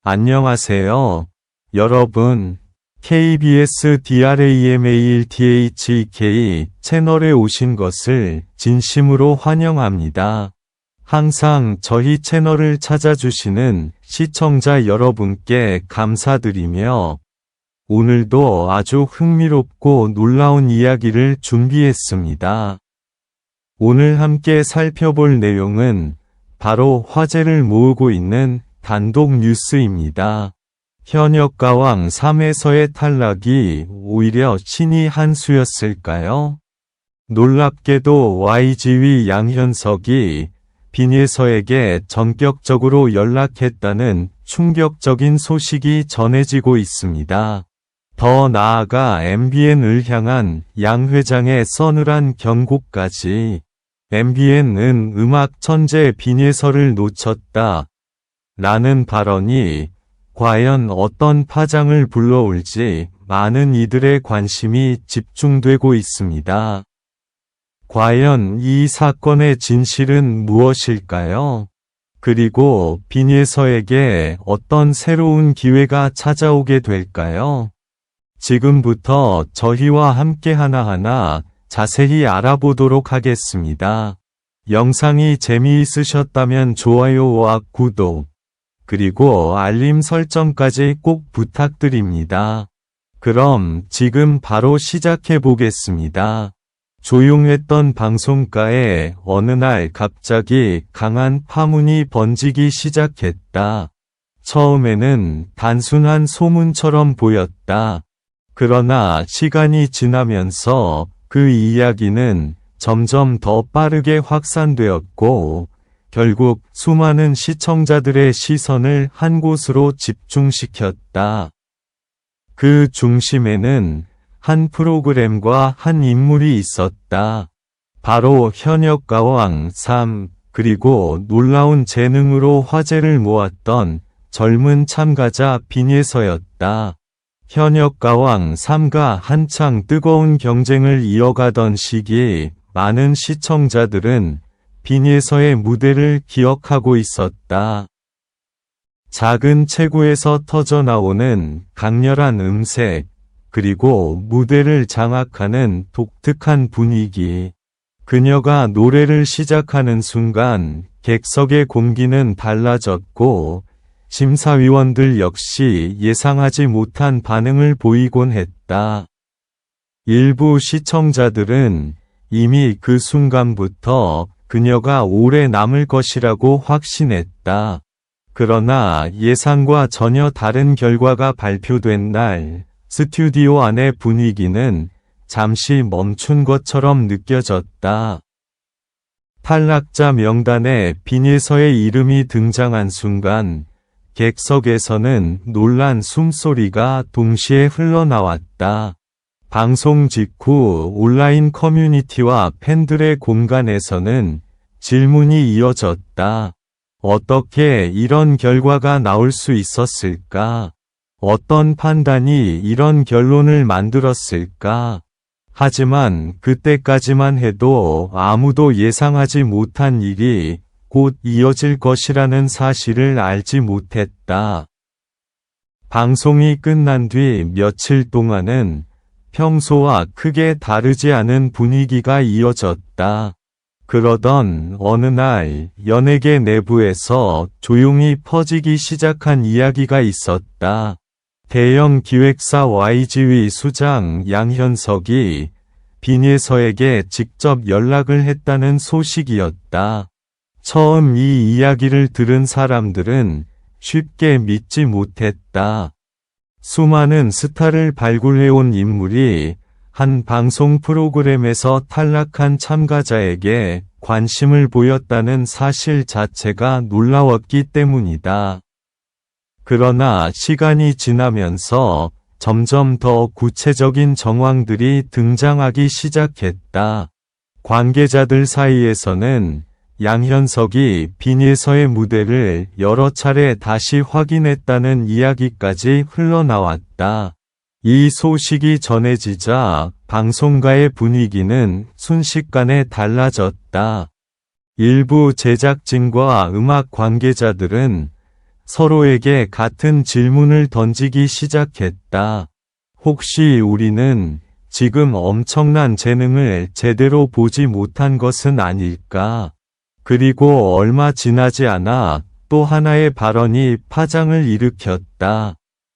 안녕하세요, 여러분. KBS DRAMALTHK 채널에 오신 것을 진심으로 환영합니다. 항상 저희 채널을 찾아주시는 시청자 여러분께 감사드리며 오늘도 아주 흥미롭고 놀라운 이야기를 준비했습니다. 오늘 함께 살펴볼 내용은 바로 화제를 모으고 있는 단독 뉴스입니다. 현역가왕 3에서의 탈락이 오히려 신의 한 수였을까요? 놀랍게도 YG위 양현석이 빈예서에게 전격적으로 연락했다는 충격적인 소식이 전해지고 있습니다. 더 나아가 MBN을 향한 양 회장의 서늘한 경고까지. MBN은 음악 천재 빈예서를 놓쳤다 라는 발언이 과연 어떤 파장을 불러올지 많은 이들의 관심이 집중되고 있습니다. 과연 이 사건의 진실은 무엇일까요? 그리고 빈예서에게 어떤 새로운 기회가 찾아오게 될까요? 지금부터 저희와 함께 하나하나 자세히 알아보도록 하겠습니다. 영상이 재미있으셨다면 좋아요와 구독, 그리고 알림 설정까지 꼭 부탁드립니다. 그럼 지금 바로 시작해 보겠습니다. 조용했던 방송가에 어느 날 갑자기 강한 파문이 번지기 시작했다. 처음에는 단순한 소문처럼 보였다. 그러나 시간이 지나면서 그 이야기는 점점 더 빠르게 확산되었고, 결국 수많은 시청자들의 시선을 한 곳으로 집중시켰다. 그 중심에는 한 프로그램과 한 인물이 있었다. 바로 현역가왕 3, 그리고 놀라운 재능으로 화제를 모았던 젊은 참가자 빈예서였다. 현역가왕 3가 한창 뜨거운 경쟁을 이어가던 시기 많은 시청자들은 빈예서의 무대를 기억하고 있었다. 작은 체구에서 터져나오는 강렬한 음색, 그리고 무대를 장악하는 독특한 분위기. 그녀가 노래를 시작하는 순간 객석의 공기는 달라졌고, 심사위원들 역시 예상하지 못한 반응을 보이곤 했다. 일부 시청자들은 이미 그 순간부터 그녀가 오래 남을 것이라고 확신했다. 그러나 예상과 전혀 다른 결과가 발표된 날, 스튜디오 안의 분위기는 잠시 멈춘 것처럼 느껴졌다. 탈락자 명단에 빈예서의 이름이 등장한 순간, 객석에서는 놀란 숨소리가 동시에 흘러나왔다. 방송 직후 온라인 커뮤니티와 팬들의 공간에서는 질문이 이어졌다. 어떻게 이런 결과가 나올 수 있었을까? 어떤 판단이 이런 결론을 만들었을까? 하지만 그때까지만 해도 아무도 예상하지 못한 일이 곧 이어질 것이라는 사실을 알지 못했다. 방송이 끝난 뒤 며칠 동안은 평소와 크게 다르지 않은 분위기가 이어졌다. 그러던 어느 날 연예계 내부에서 조용히 퍼지기 시작한 이야기가 있었다. 대형 기획사 YG위 수장 양현석이 빈예서에게 직접 연락을 했다는 소식이었다. 처음 이 이야기를 들은 사람들은 쉽게 믿지 못했다. 수많은 스타를 발굴해온 인물이 한 방송 프로그램에서 탈락한 참가자에게 관심을 보였다는 사실 자체가 놀라웠기 때문이다. 그러나 시간이 지나면서 점점 더 구체적인 정황들이 등장하기 시작했다. 관계자들 사이에서는 양현석이 빈예서의 무대를 여러 차례 다시 확인했다는 이야기까지 흘러나왔다. 이 소식이 전해지자 방송가의 분위기는 순식간에 달라졌다. 일부 제작진과 음악 관계자들은 서로에게 같은 질문을 던지기 시작했다. 혹시 우리는 지금 엄청난 재능을 제대로 보지 못한 것은 아닐까? 그리고 얼마 지나지 않아 또 하나의 발언이 파장을 일으켰다.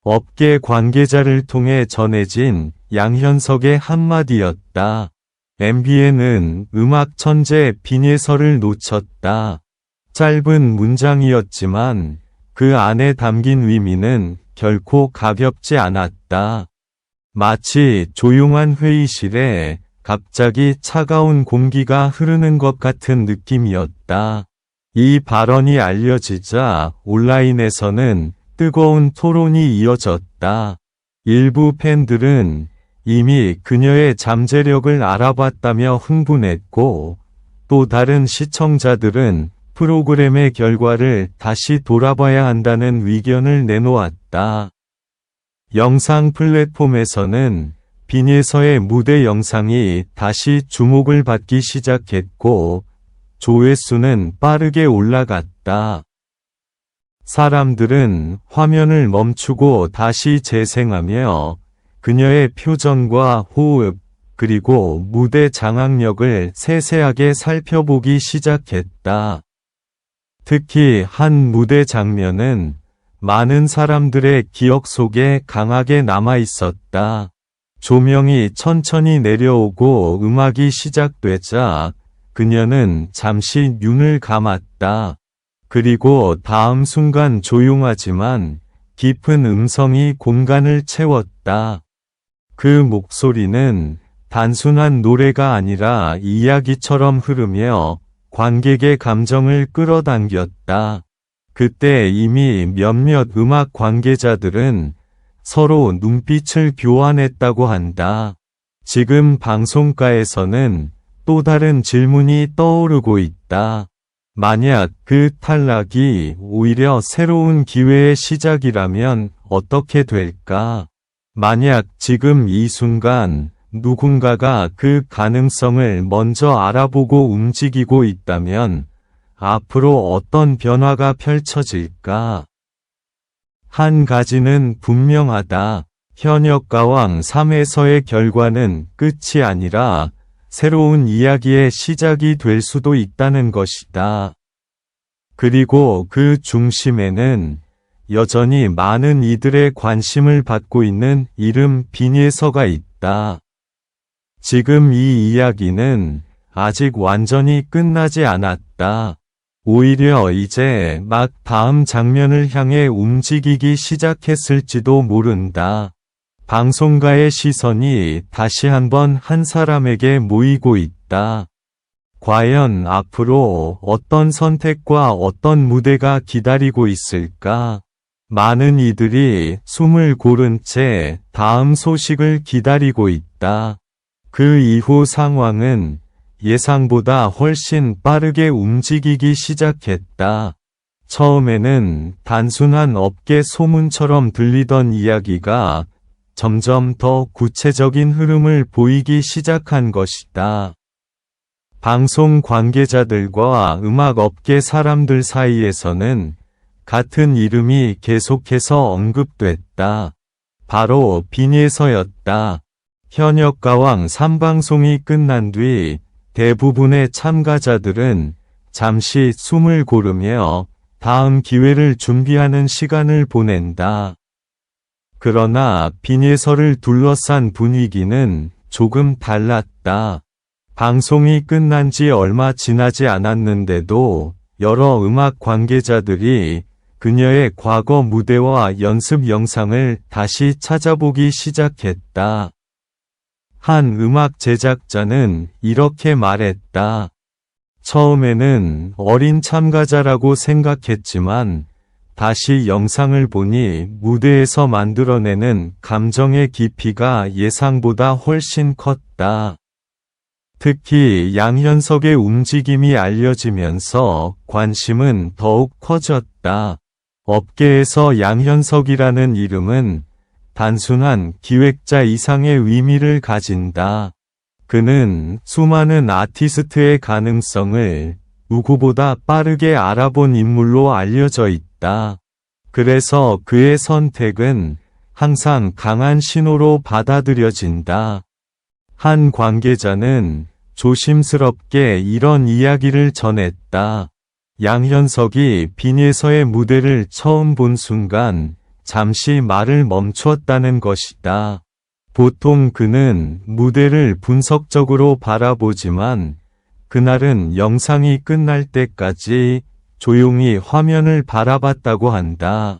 업계 관계자를 통해 전해진 양현석의 한마디였다. MBN은 음악 천재 빈예설을 놓쳤다. 짧은 문장이었지만 그 안에 담긴 의미는 결코 가볍지 않았다. 마치 조용한 회의실에 갑자기 차가운 공기가 흐르는 것 같은 느낌이었다. 이 발언이 알려지자 온라인에서는 뜨거운 토론이 이어졌다. 일부 팬들은 이미 그녀의 잠재력을 알아봤다며 흥분했고, 또 다른 시청자들은 프로그램의 결과를 다시 돌아봐야 한다는 의견을 내놓았다. 영상 플랫폼에서는 빈예서의 무대 영상이 다시 주목을 받기 시작했고, 조회수는 빠르게 올라갔다. 사람들은 화면을 멈추고 다시 재생하며 그녀의 표정과 호흡, 그리고 무대 장악력을 세세하게 살펴보기 시작했다. 특히 한 무대 장면은 많은 사람들의 기억 속에 강하게 남아 있었다. 조명이 천천히 내려오고 음악이 시작되자 그녀는 잠시 눈을 감았다. 그리고 다음 순간 조용하지만 깊은 음성이 공간을 채웠다. 그 목소리는 단순한 노래가 아니라 이야기처럼 흐르며 관객의 감정을 끌어당겼다. 그때 이미 몇몇 음악 관계자들은 서로 눈빛을 교환했다고 한다. 지금 방송가에서는 또 다른 질문이 떠오르고 있다. 만약 그 탈락이 오히려 새로운 기회의 시작이라면 어떻게 될까? 만약 지금 이 순간 누군가가 그 가능성을 먼저 알아보고 움직이고 있다면 앞으로 어떤 변화가 펼쳐질까? 한 가지는 분명하다. 현역가왕 3에서의 결과는 끝이 아니라 새로운 이야기의 시작이 될 수도 있다는 것이다. 그리고 그 중심에는 여전히 많은 이들의 관심을 받고 있는 이름 빈예서가 있다. 지금 이 이야기는 아직 완전히 끝나지 않았다. 오히려 이제 막 다음 장면을 향해 움직이기 시작했을지도 모른다. 방송가의 시선이 다시 한번 한 사람에게 모이고 있다. 과연 앞으로 어떤 선택과 어떤 무대가 기다리고 있을까? 많은 이들이 숨을 고른 채 다음 소식을 기다리고 있다. 그 이후 상황은 예상보다 훨씬 빠르게 움직이기 시작했다. 처음에는 단순한 업계 소문처럼 들리던 이야기가 점점 더 구체적인 흐름을 보이기 시작한 것이다. 방송 관계자들과 음악 업계 사람들 사이에서는 같은 이름이 계속해서 언급됐다. 바로 빈예서였다. 현역가왕 3방송이 끝난 뒤 대부분의 참가자들은 잠시 숨을 고르며 다음 기회를 준비하는 시간을 보낸다. 그러나 빈예서를 둘러싼 분위기는 조금 달랐다. 방송이 끝난 지 얼마 지나지 않았는데도 여러 음악 관계자들이 그녀의 과거 무대와 연습 영상을 다시 찾아보기 시작했다. 한 음악 제작자는 이렇게 말했다. 처음에는 어린 참가자라고 생각했지만 다시 영상을 보니 무대에서 만들어내는 감정의 깊이가 예상보다 훨씬 컸다. 특히 양현석의 움직임이 알려지면서 관심은 더욱 커졌다. 업계에서 양현석이라는 이름은 단순한 기획자 이상의 의미를 가진다. 그는 수많은 아티스트의 가능성을 누구보다 빠르게 알아본 인물로 알려져 있다. 그래서 그의 선택은 항상 강한 신호로 받아들여진다. 한 관계자는 조심스럽게 이런 이야기를 전했다. 양현석이 빈예서의 무대를 처음 본 순간 잠시 말을 멈추었다는 것이다. 보통 그는 무대를 분석적으로 바라보지만 그날은 영상이 끝날 때까지 조용히 화면을 바라봤다고 한다.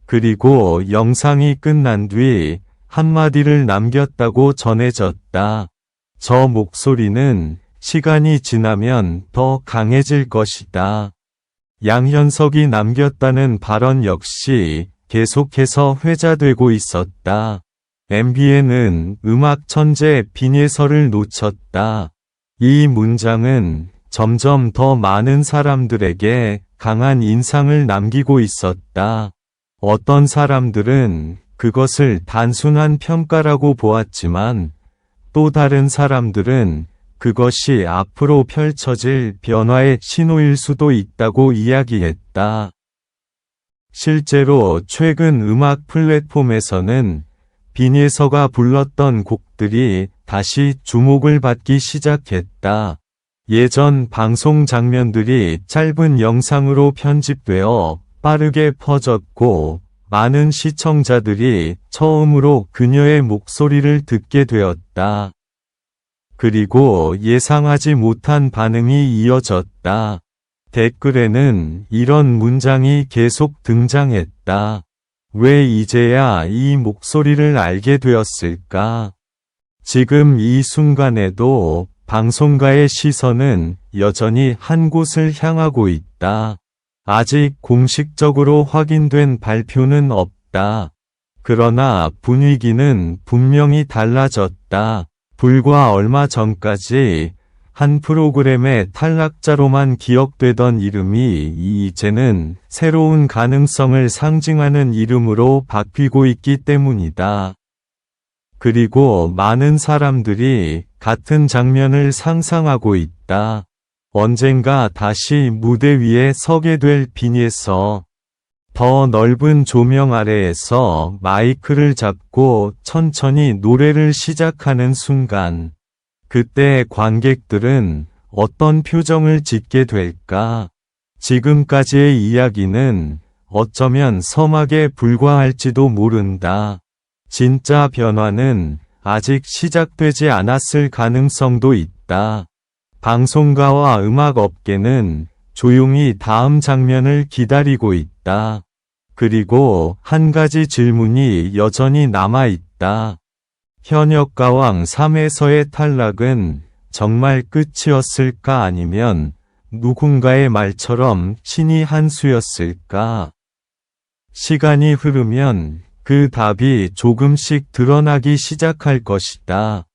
그리고 영상이 끝난 뒤 한마디를 남겼다고 전해졌다. 저 목소리는 시간이 지나면 더 강해질 것이다. 양현석이 남겼다는 발언 역시 계속해서 회자되고 있었다. MBN은 음악 천재 빈예서를 놓쳤다. 이 문장은 점점 더 많은 사람들에게 강한 인상을 남기고 있었다. 어떤 사람들은 그것을 단순한 평가라고 보았지만 또 다른 사람들은 그것이 앞으로 펼쳐질 변화의 신호일 수도 있다고 이야기했다. 실제로 최근 음악 플랫폼에서는 빈예서가 불렀던 곡들이 다시 주목을 받기 시작했다. 예전 방송 장면들이 짧은 영상으로 편집되어 빠르게 퍼졌고 많은 시청자들이 처음으로 그녀의 목소리를 듣게 되었다. 그리고 예상하지 못한 반응이 이어졌다. 댓글에는 이런 문장이 계속 등장했다. 왜 이제야 이 목소리를 알게 되었을까? 지금 이 순간에도 방송가의 시선은 여전히 한 곳을 향하고 있다. 아직 공식적으로 확인된 발표는 없다. 그러나 분위기는 분명히 달라졌다. 불과 얼마 전까지 한 프로그램의 탈락자로만 기억되던 이름이 이제는 새로운 가능성을 상징하는 이름으로 바뀌고 있기 때문이다. 그리고 많은 사람들이 같은 장면을 상상하고 있다. 언젠가 다시 무대 위에 서게 될 빈예서. 더 넓은 조명 아래에서 마이크를 잡고 천천히 노래를 시작하는 순간. 그때 관객들은 어떤 표정을 짓게 될까? 지금까지의 이야기는 어쩌면 서막에 불과할지도 모른다. 진짜 변화는 아직 시작되지 않았을 가능성도 있다. 방송가와 음악업계는 조용히 다음 장면을 기다리고 있다. 그리고 한 가지 질문이 여전히 남아있다. 현역가왕 3에서의 탈락은 정말 끝이었을까 아니면 누군가의 말처럼 신이 한 수였을까? 시간이 흐르면 그 답이 조금씩 드러나기 시작할 것이다.